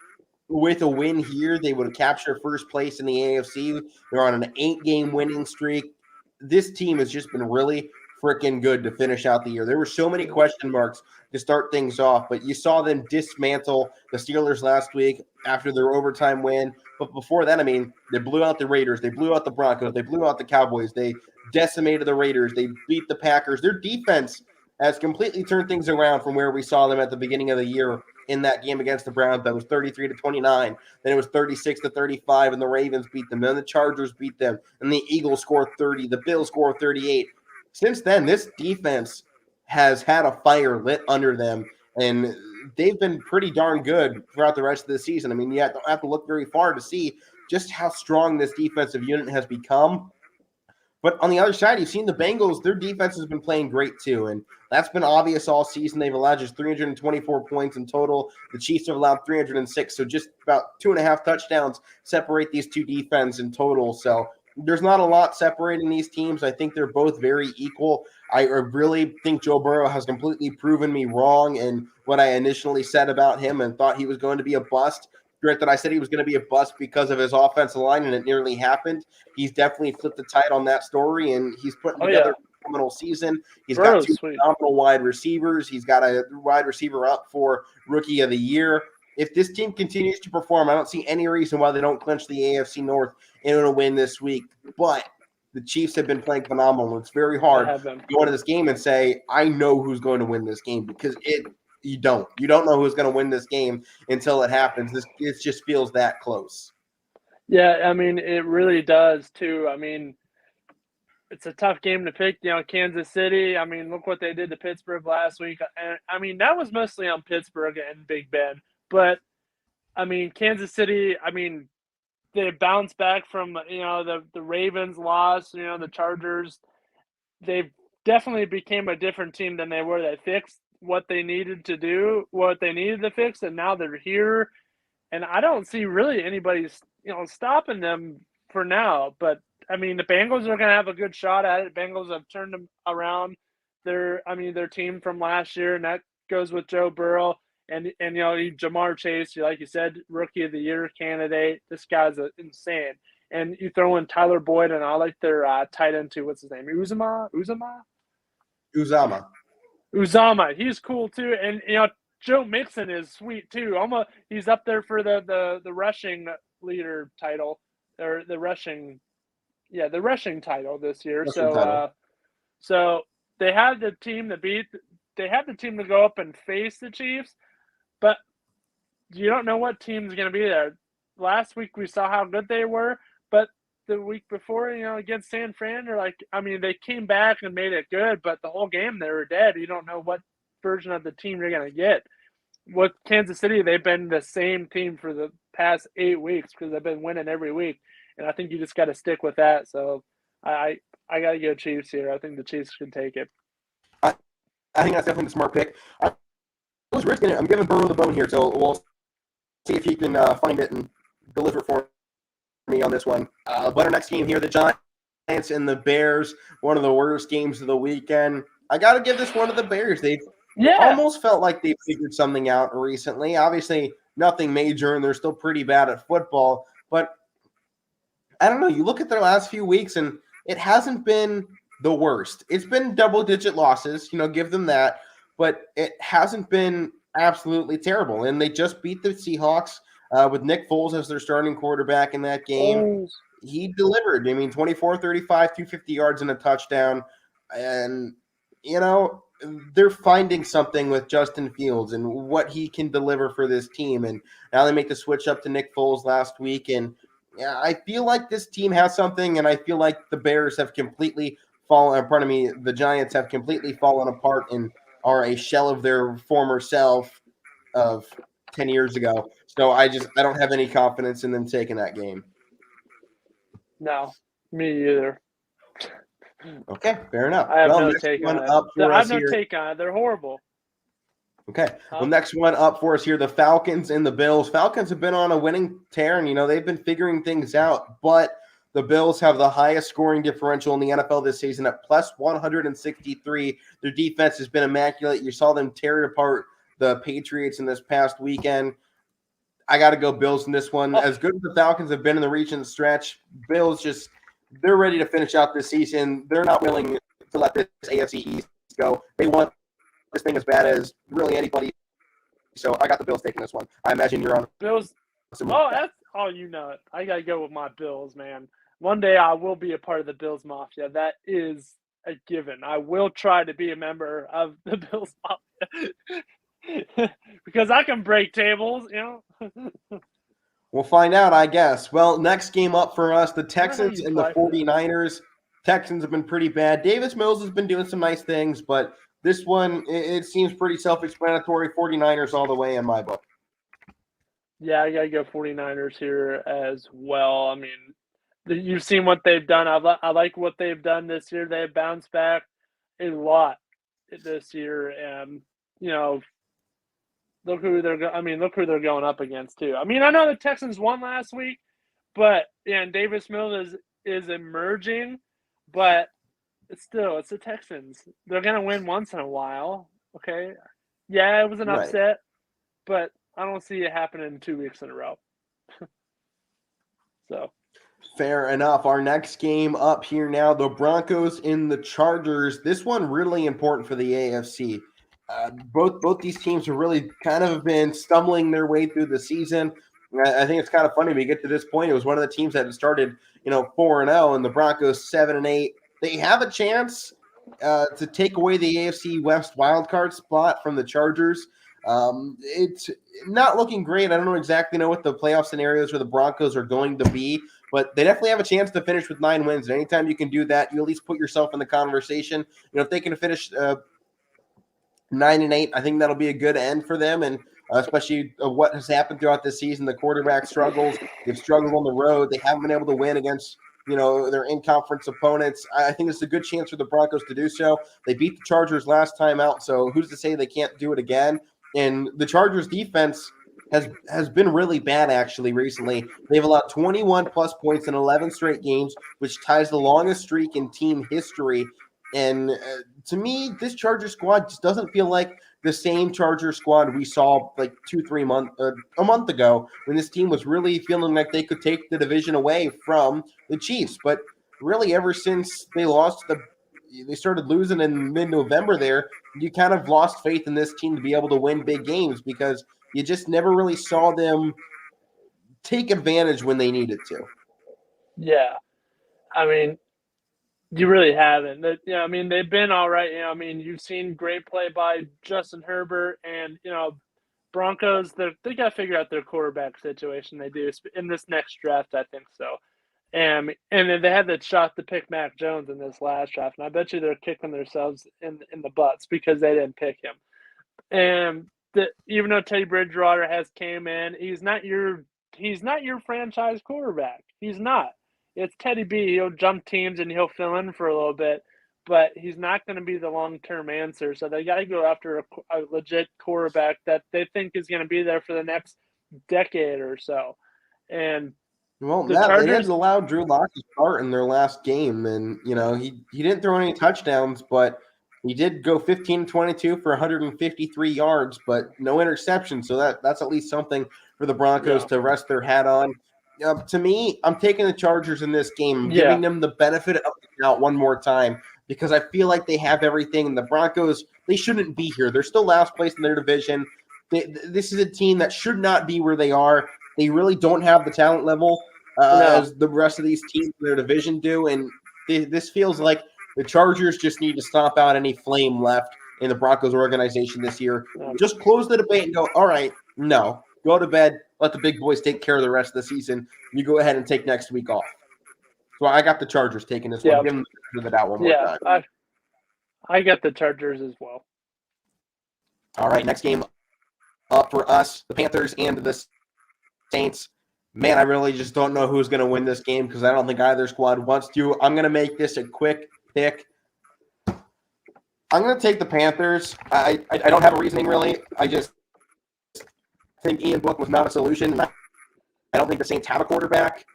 with a win here, they would capture first place in the AFC. They're on an 8-game winning streak. This team has just been really freaking good to finish out the year. There were so many question marks to start things off, but you saw them dismantle the Steelers last week after their overtime win. But before that, I mean, they blew out the Raiders. They blew out the Broncos. They blew out the Cowboys. They decimated the Raiders. They beat the Packers. Their defense has completely turned things around from where we saw them at the beginning of the year in that game against the Browns. That was 33-29. Then it was 36-35, and the Ravens beat them. Then the Chargers beat them, and the Eagles scored 30. The Bills scored 38. Since then, this defense has had a fire lit under them, and they've been pretty darn good throughout the rest of the season. I mean, you don't have to look very far to see just how strong this defensive unit has become. But on the other side, you've seen the Bengals, their defense has been playing great too. And that's been obvious all season. They've allowed just 324 points in total. The Chiefs have allowed 306. So just about 2.5 touchdowns separate these two defenses in total. So there's not a lot separating these teams. I think they're both very equal. I really think Joe Burrow has completely proven me wrong in what I initially said about him and thought he was going to be a bust. Granted, I said he was going to be a bust because of his offensive line, and it nearly happened. He's definitely flipped the tide on that story, and he's putting together a phenomenal season. He's got two phenomenal wide receivers. He's got a wide receiver up for Rookie of the Year. If this team continues to perform, I don't see any reason why they don't clinch the AFC North and a win this week. But the Chiefs have been playing phenomenal. It's very hard to go into this game and say, I know who's going to win this game, because you don't know who's going to win this game until it happens. It just feels that close. Yeah, I mean, it really does too. I mean, it's a tough game to pick. Kansas City, I mean, look what they did to Pittsburgh last week. And I mean, that was mostly on Pittsburgh and Big Ben. But I mean, Kansas City, I mean, they bounced back from the Ravens loss, the Chargers. They definitely became a different team than they were. They fixed what they needed to do, what they needed to fix, and now they're here. And I don't see really anybody's stopping them for now. But I mean, the Bengals are going to have a good shot at it. Bengals have turned them around. Their team from last year, and that goes with Joe Burrow and Jamar Chase. Like you said, Rookie of the Year candidate. This guy's insane. And you throw in Tyler Boyd, and I like their tight end too. What's his name? Uzama, he's cool too, and Joe Mixon is sweet too. He's up there for the rushing leader title, or the rushing title this year. So they had the team to go up and face the Chiefs, but you don't know what team's going to be there. Last week we saw how good they were, but the week before, against San Fran, they came back and made it good, but the whole game they were dead. You don't know what version of the team you're going to get. With Kansas City, they've been the same team for the past 8 weeks because they've been winning every week, and I think you just got to stick with that. So I got to go Chiefs here. I think the Chiefs can take it. I think that's definitely the smart pick. I was risking it. I'm giving Burrow the bone here, so we'll see if he can find it and deliver for me on this one. But our next game here, the Giants and the Bears, one of the worst games of the weekend. I got to give this one to the Bears. They've almost felt like they figured something out recently. Obviously, nothing major, and they're still pretty bad at football. But I don't know. You look at their last few weeks, and it hasn't been the worst. It's been double-digit losses, give them that. But it hasn't been absolutely terrible. And they just beat the Seahawks with Nick Foles as their starting quarterback in that game. He delivered. 24, 35, 250 yards and a touchdown. And, they're finding something with Justin Fields and what he can deliver for this team. And now they make the switch up to Nick Foles last week. And I feel like this team has something, and I feel like the Bears have completely the Giants have completely fallen apart and are a shell of their former self of 10 years ago. So I don't have any confidence in them taking that game. No, me either. Okay, fair enough. I have no take on it. I have no take on it. They're horrible. Okay. Well, next one up for us here, the Falcons and the Bills. Falcons have been on a winning tear, and, they've been figuring things out, but the Bills have the highest scoring differential in the NFL this season at plus 163. Their defense has been immaculate. You saw them tear apart the Patriots in this past weekend. I got to go Bills in this one. As good as the Falcons have been in the recent stretch, Bills they're ready to finish out this season. They're not willing to let this AFC East go. They want this thing as bad as really anybody. So I got the Bills taking this one. I imagine you're on Bills. You know it. I got to go with my Bills, man. One day I will be a part of the Bills Mafia. That is a given. I will try to be a member of the Bills Mafia because I can break tables, We'll find out, I guess. Well, next game up for us, the Texans and the 49ers. Texans have been pretty bad. Davis Mills has been doing some nice things, but this one, it seems pretty self-explanatory. 49ers all the way in my book. Yeah, I got to go 49ers here as well. I mean, you've seen what they've done. I like what they've done this year. They've bounced back a lot this year, and look who they're going up against too. I mean, I know the Texans won last week, but Davis Mills is emerging, but it's the Texans. They're gonna win once in a while. Okay, yeah, it was an upset, but I don't see it happening 2 weeks in a row. So. Fair enough. Our next game up here now, the Broncos in the Chargers. This one really important for the AFC. Both these teams have really kind of been stumbling their way through the season. I think it's kind of funny we get to this point. It was one of the teams that had started, 4-0, and the Broncos 7-8. They have a chance to take away the AFC West wildcard spot from the Chargers. It's not looking great. I don't exactly know what the playoff scenarios for the Broncos are going to be, but they definitely have a chance to finish with 9 wins. And anytime you can do that, you at least put yourself in the conversation. If they can finish 9-8, I think that'll be a good end for them. And especially what has happened throughout this season, the quarterback struggles. They've struggled on the road. They haven't been able to win against their in-conference opponents. I think it's a good chance for the Broncos to do so. They beat the Chargers last time out, so who's to say they can't do it again? And the Chargers defense has been really bad actually recently. They've allowed 21-plus points in 11 straight games, which ties the longest streak in team history. And to me, this Chargers squad just doesn't feel like the same Chargers squad we saw like a month ago when this team was really feeling like they could take the division away from the Chiefs. But really, ever since they started losing in mid-November there, you kind of lost faith in this team to be able to win big games because you just never really saw them take advantage when they needed to. Yeah. I mean, you really haven't. They've been all right. You've seen great play by Justin Herbert and, Broncos. They got to figure out their quarterback situation. They do in this next draft, I think so. And then they had the shot to pick Mac Jones in this last draft, and I bet you they're kicking themselves in the butts because they didn't pick him. And even though Teddy Bridgewater has came in, he's not your franchise quarterback. He's not. It's Teddy B. He'll jump teams and he'll fill in for a little bit, but he's not going to be the long-term answer. So they got to go after a legit quarterback that they think is going to be there for the next decade or so. And they didn't allow Drew Lock to start in their last game, and he didn't throw any touchdowns, but he did go 15-22 for 153 yards, but no interception. So that's at least something for the Broncos to rest their hat on. To me, I'm taking the Chargers in this game, giving them the benefit of the doubt one more time because I feel like they have everything. The Broncos, they shouldn't be here. They're still last place in their division. This is a team that should not be where they are. They really don't have the talent level as the rest of these teams in their division do, and this feels like the Chargers just need to stomp out any flame left in the Broncos organization this year. Just close the debate and go, all right, no, go to bed. Let the big boys take care of the rest of the season. You go ahead and take next week off. So I got the Chargers taking this one. Give them the doubt one more time. I got the Chargers as well. All right, next game up for us, the Panthers and the Saints. Man, I really just don't know who's going to win this game because I don't think either squad wants to. I'm going to make this a quick pick. I'm going to take the Panthers. I don't have a reasoning, really. I just think Ian Book was not a solution. I don't think the Saints have a quarterback.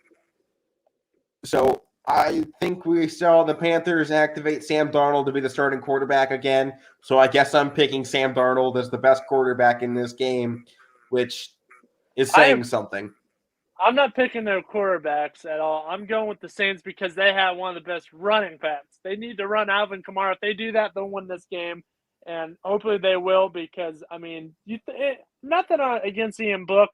So I think we saw the Panthers activate Sam Darnold to be the starting quarterback again. So I guess I'm picking Sam Darnold as the best quarterback in this game, which is saying something. I'm not picking their quarterbacks at all. I'm going with the Saints because they have one of the best running backs. They need to run Alvin Kamara. If they do that, they'll win this game, and hopefully they will because, I mean, nothing against Ian Book.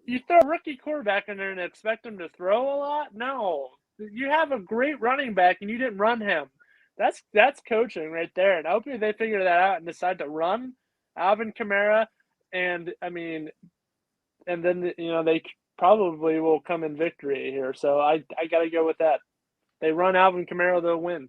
You throw a rookie quarterback in there and expect him to throw a lot? No. You have a great running back, and you didn't run him. That's coaching right there, and hopefully they figure that out and decide to run Alvin Kamara, and, I mean, and then, they probably will come in victory here. So I got to go with that. They run Alvin Kamara, they'll win.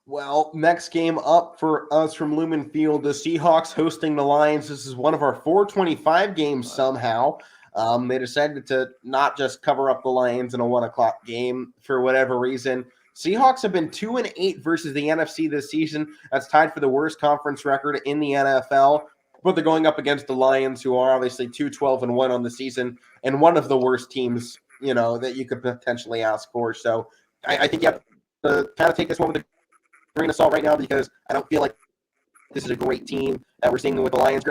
Well, next game up for us from Lumen Field, the Seahawks hosting the Lions. This is one of our 425 games somehow. They decided to not just cover up the Lions in a 1 o'clock game for whatever reason. Seahawks have been 2-8 versus the NFC this season. That's tied for the worst conference record in the NFL. But they're going up against the Lions, who are obviously 2-12-1 on the season, and one of the worst teams, that you could potentially ask for. So I think you have to kind of take this one with a grain of salt right now because I don't feel like this is a great team that we're seeing with the Lions.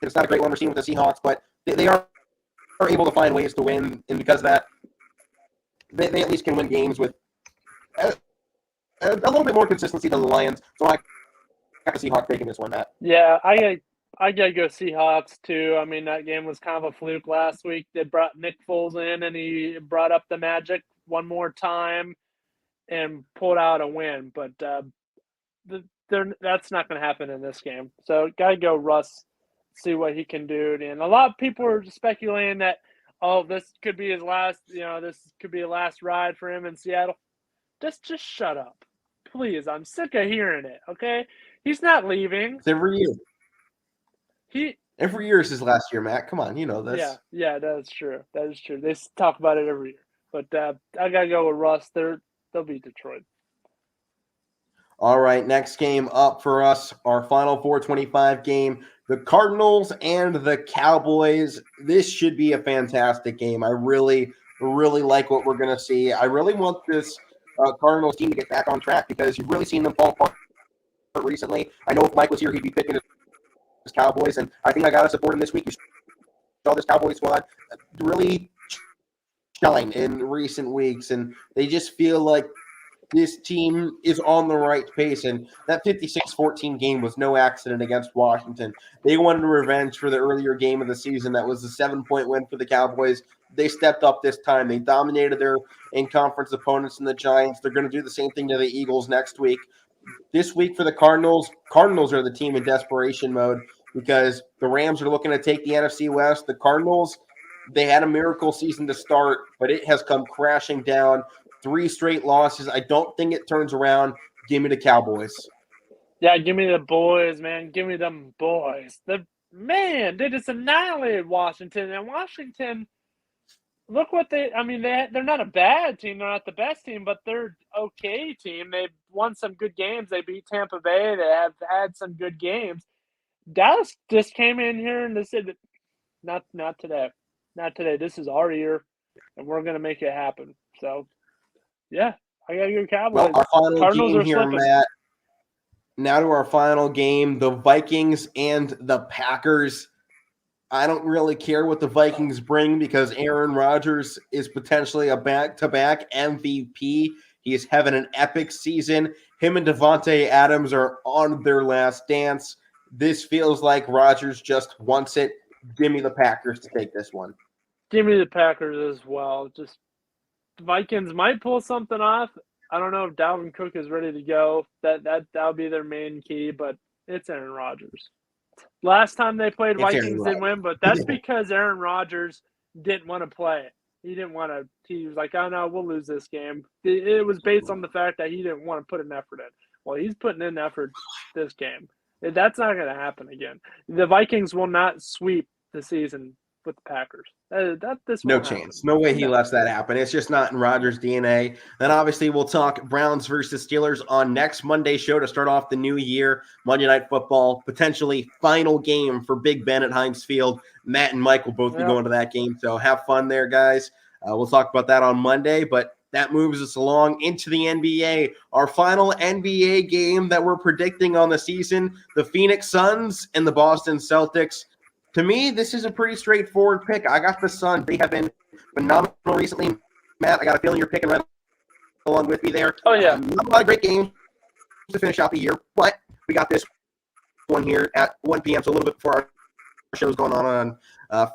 It's not a great one we're seeing with the Seahawks, but they are able to find ways to win, and because of that, they at least can win games with a little bit more consistency than the Lions. So I got the Seahawks taking this one, Matt. Yeah, I gotta go Seahawks too. I mean, that game was kind of a fluke last week. They brought Nick Foles in, and he brought up the magic one more time and pulled out a win. But that's not going to happen in this game. So gotta go Russ, see what he can do. And a lot of people are speculating that, this could be his last. This could be a last ride for him in Seattle. Just shut up, please. I'm sick of hearing it. Okay. He's not leaving. It's every year. Every year is his last year, Matt. Come on, you know this. Yeah, that's true. That is true. They talk about it every year. But I gotta go with Russ. They'll beat Detroit. All right, next game up for us, our final 425 game, the Cardinals and the Cowboys. This should be a fantastic game. I really, really like what we're going to see. I really want this Cardinals team to get back on track because you've really seen them fall apart recently. I know if Mike was here, he'd be picking his Cowboys, and I think I got to support him this week. You saw this Cowboys squad really shine in recent weeks, and they just feel like this team is on the right pace, and that 56-14 game was no accident against Washington. They wanted revenge for the earlier game of the season. That was a 7-point win for the Cowboys. They stepped up this time. They dominated their in-conference opponents in the Giants. They're going to do the same thing to the Eagles next week. This week for the Cardinals are the team in desperation mode because the Rams are looking to take the NFC West. The Cardinals, they had a miracle season to start, but it has come crashing down. 3 straight losses. I don't think it turns around. Give me the Cowboys. Yeah, give me the boys, man. Give me them boys. They just annihilated Washington. And Washington, look what they're not a bad team. They're not the best team, but they're okay team. They've won some good games. They beat Tampa Bay. They have had some good games. Dallas just came in here and they said, not today. Not today. This is our year, and we're going to make it happen. So, yeah, I got to go Cowboys. Well, our final Cardinals game are here, slipping. Matt. Now to our final game, the Vikings and the Packers. I don't really care what the Vikings bring because Aaron Rodgers is potentially a back-to-back MVP. He is having an epic season. Him and Devontae Adams are on their last dance. This feels like Rodgers just wants it. Give me the Packers to take this one. Give me the Packers as well. Just Vikings might pull something off. I don't know if Dalvin Cook is ready to go. That'll be their main key, but it's Aaron Rodgers. Last time they played, Vikings didn't win, but that's because Aaron Rodgers didn't want to play it. He didn't want to. He was like, "Oh no, we'll lose this game." It was based on the fact that he didn't want to put an effort in. Well, he's putting in effort this game. That's not going to happen again. The Vikings will not sweep the season with the Packers. This No won't chance. happen. No way he lets that happen. It's just not in Rodgers' DNA. Then obviously we'll talk Browns versus Steelers on next Monday's show to start off the new year. Monday Night Football, potentially final game for Big Ben at Heinz Field. Matt and Mike will both be going to that game, so have fun there, guys. We'll talk about that on Monday, but that moves us along into the NBA. Our final NBA game that we're predicting on the season, the Phoenix Suns and the Boston Celtics. To me, this is a pretty straightforward pick. I got the Suns. They have been phenomenal recently. Matt, I got a feeling you're picking right along with me there. Oh, yeah. Not a lot of great games to finish out the year, but we got this one here at 1 p.m., so a little bit before our show's going on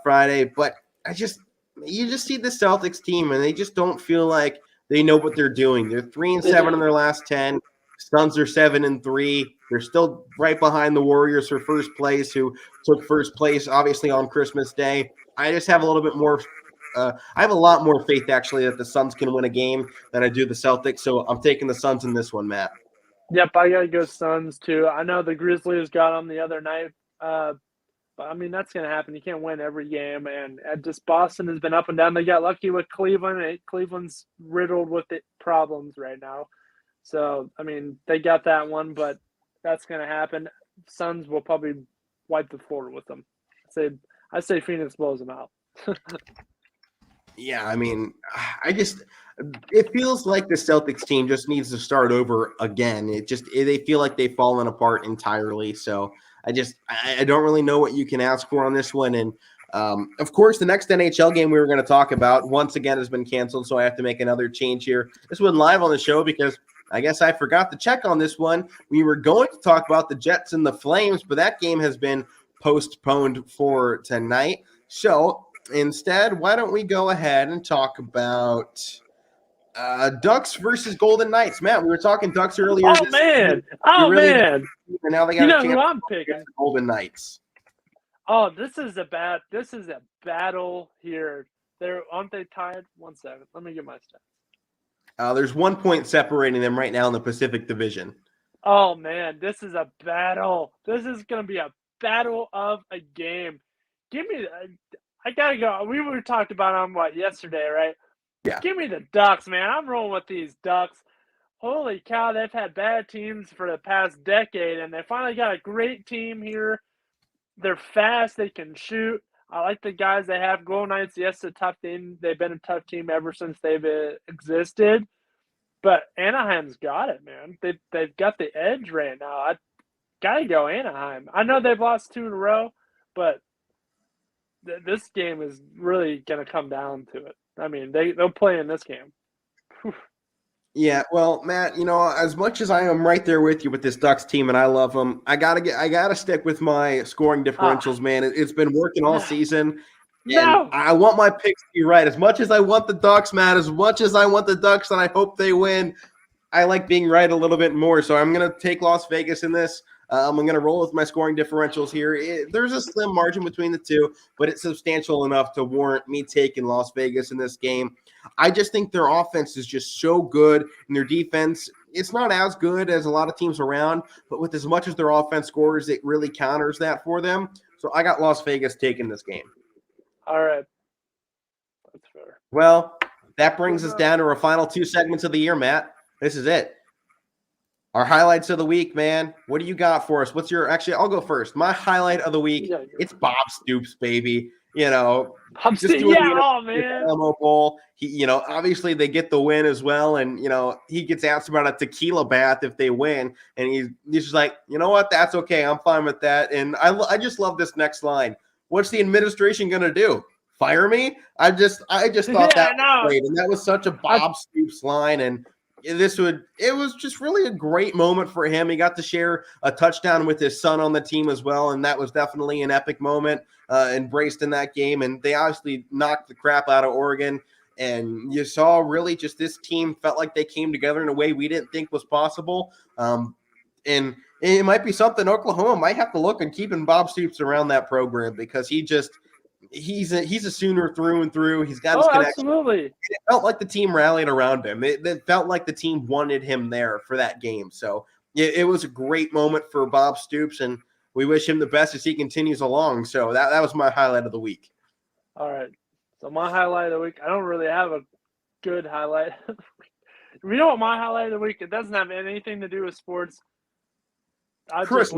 Friday. But you just see the Celtics team, and they just don't feel like they know what they're doing. They're 3-7 in their last 10. Suns are 7-3. They're still right behind the Warriors for first place, who took first place, obviously, on Christmas Day. I just have a little bit more I have a lot more faith, actually, that the Suns can win a game than I do the Celtics, so I'm taking the Suns in this one, Matt. Yep, I got to go Suns, too. I know the Grizzlies got them the other night, but, I mean, that's going to happen. You can't win every game, and just Boston has been up and down. They got lucky with Cleveland. Cleveland's riddled with problems right now. So, I mean, they got that one, but that's going to happen. Suns will probably wipe the floor with them. I say Phoenix blows them out. Yeah, I mean, it feels like the Celtics team just needs to start over again. They feel like they've fallen apart entirely. So I don't really know what you can ask for on this one. And of course, the next NHL game we were going to talk about once again has been canceled. So I have to make another change here. This wasn't live on the show because I guess I forgot to check on this one. We were going to talk about the Jets and the Flames, but that game has been postponed for tonight. So instead, why don't we go ahead and talk about Ducks versus Golden Knights? Matt, we were talking Ducks earlier. Oh, man. Man. And now they got a chance who I'm picking? The Golden Knights. Oh, this is a battle here. Aren't they tied? 1 second. Let me get my stats. There's 1 point separating them right now in the Pacific Division. Oh, man, this is a battle. This is going to be a battle of a game. I got to go. We were talking about them, yesterday, right? Yeah. Give me the Ducks, man. I'm rolling with these Ducks. Holy cow, they've had bad teams for the past decade, and they finally got a great team here. They're fast. They can shoot. I like the guys they have. Golden Knights, yes, a tough team. They've been a tough team ever since they've existed. But Anaheim's got it, man. They've got the edge right now. I got to go Anaheim. I know they've lost 2 in a row, but this game is really going to come down to it. I mean, they'll play in this game. Whew. Yeah, well, Matt, as much as I am right there with you with this Ducks team, and I love them, I gotta stick with my scoring differentials, man. It's been working all season. And I want my picks to be right. As much as I want the Ducks, Matt, as much as I want the Ducks and I hope they win, I like being right a little bit more. So I'm going to take Las Vegas in this. I'm going to roll with my scoring differentials here. There's a slim margin between the two, but it's substantial enough to warrant me taking Las Vegas in this game. I just think their offense is just so good, and their defense, it's not as good as a lot of teams around, but with as much as their offense scores, it really counters that for them. So I got Las Vegas taking this game. All right. That's fair. Well, that brings us down to our final 2 segments of the year, Matt. This is it. Our highlights of the week, man. What do you got for us? Actually, I'll go first. My highlight of the week, it's Bob Stoops, baby. Man. Alamo Bowl. He, obviously they get the win as well, and he gets asked about a tequila bath if they win, and he's just like, you know what? That's okay. I'm fine with that. And I just love this next line. What's the administration going to do? Fire me? I just thought that was great. And that was such a Bob Stoops line. And it was just really a great moment for him. He got to share a touchdown with his son on the team as well. And that was definitely an epic moment embraced in that game. And they obviously knocked the crap out of Oregon. And you saw really just this team felt like they came together in a way we didn't think was possible. And it might be something Oklahoma might have to look and keeping Bob Stoops around that program, because he's a Sooner through and through. He's got his connection. Absolutely. It felt like the team rallied around him. It felt like the team wanted him there for that game. So it was a great moment for Bob Stoops, and we wish him the best as he continues along. So that was my highlight of the week. All right. So my highlight of the week, I don't really have a good highlight. You know what my highlight of the week? It doesn't have anything to do with sports. I just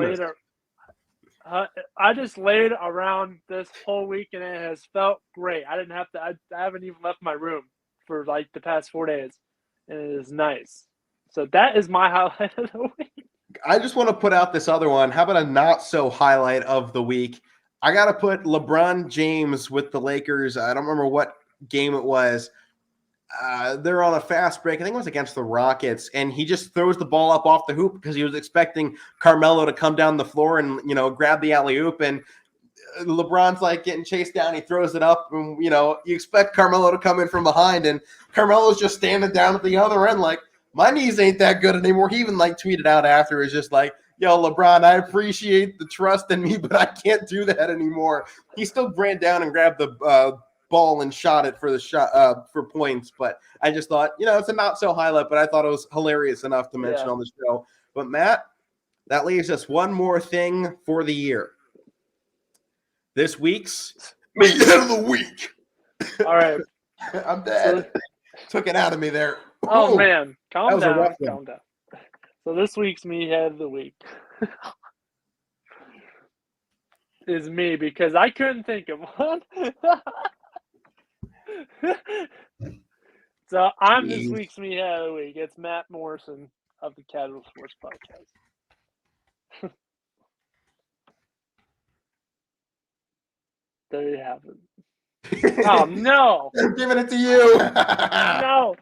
laid around this whole week, and it has felt great. I haven't even left my room for like the past 4 days, and it is nice. So that is my highlight of the week. I just want to put out this other one. How about a not so highlight of the week? I got to put LeBron James with the Lakers. I don't remember what game it was. They're on a fast break. I think it was against the Rockets, and he just throws the ball up off the hoop because he was expecting Carmelo to come down the floor and, grab the alley-oop, and LeBron's like getting chased down. He throws it up, and, you expect Carmelo to come in from behind, and Carmelo's just standing down at the other end like, my knees ain't that good anymore. He even tweeted out after, is just like, yo, LeBron, I appreciate the trust in me, but I can't do that anymore. He still ran down and grabbed the ball and shot it for the shot for points, but I just thought, it's a not so highlight, but I thought it was hilarious enough to mention on the show. But Matt, that leaves us one more thing for the year. This week's Meathead of the Week. All right. I'm dead. Took it out of me there. Oh, man. Calm down. Calm down. So this week's Meathead of the Week is me, because I couldn't think of one. So I'm this week's Meathead of the Week. It's Matt Morrison of the Casual Sports Podcast. There you have it. Oh, no. I'm giving it to you. No.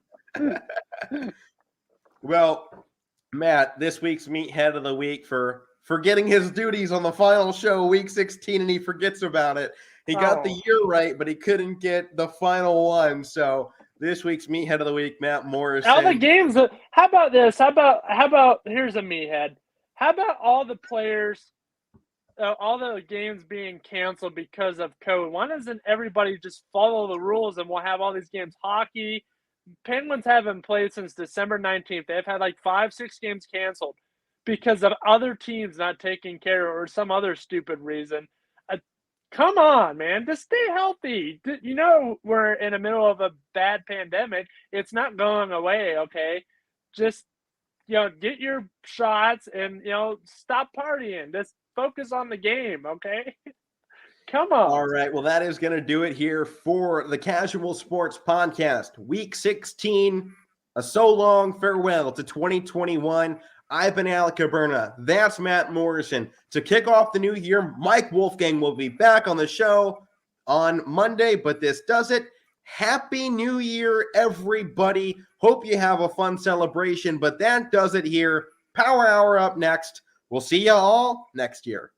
Well, Matt, this week's Meathead of the Week for forgetting his duties on the final show, Week 16, and he forgets about it. He got the year right, but he couldn't get the final one. So this week's Meathead of the Week, Matt Morrison. All the games. How about this? How about here's a Meathead. How about all the players, all the games being canceled because of COVID? Why doesn't everybody just follow the rules and we'll have all these games? Hockey, Penguins haven't played since December 19th. They've had like 5-6 games canceled because of other teams not taking care or some other stupid reason. Come on, man. Just stay healthy. We're in the middle of a bad pandemic. It's not going away, okay? Just, get your shots and, stop partying. Just focus on the game, okay? Come on. All right. Well, that is going to do it here for the Casual Sports Podcast. Week 16, a so long farewell to 2021. I've been Alek Koberna. That's Matt Morrison. To kick off the new year, Mike Wolfgang will be back on the show on Monday, but this does it. Happy New Year, everybody. Hope you have a fun celebration, but that does it here. Power Hour up next. We'll see you all next year.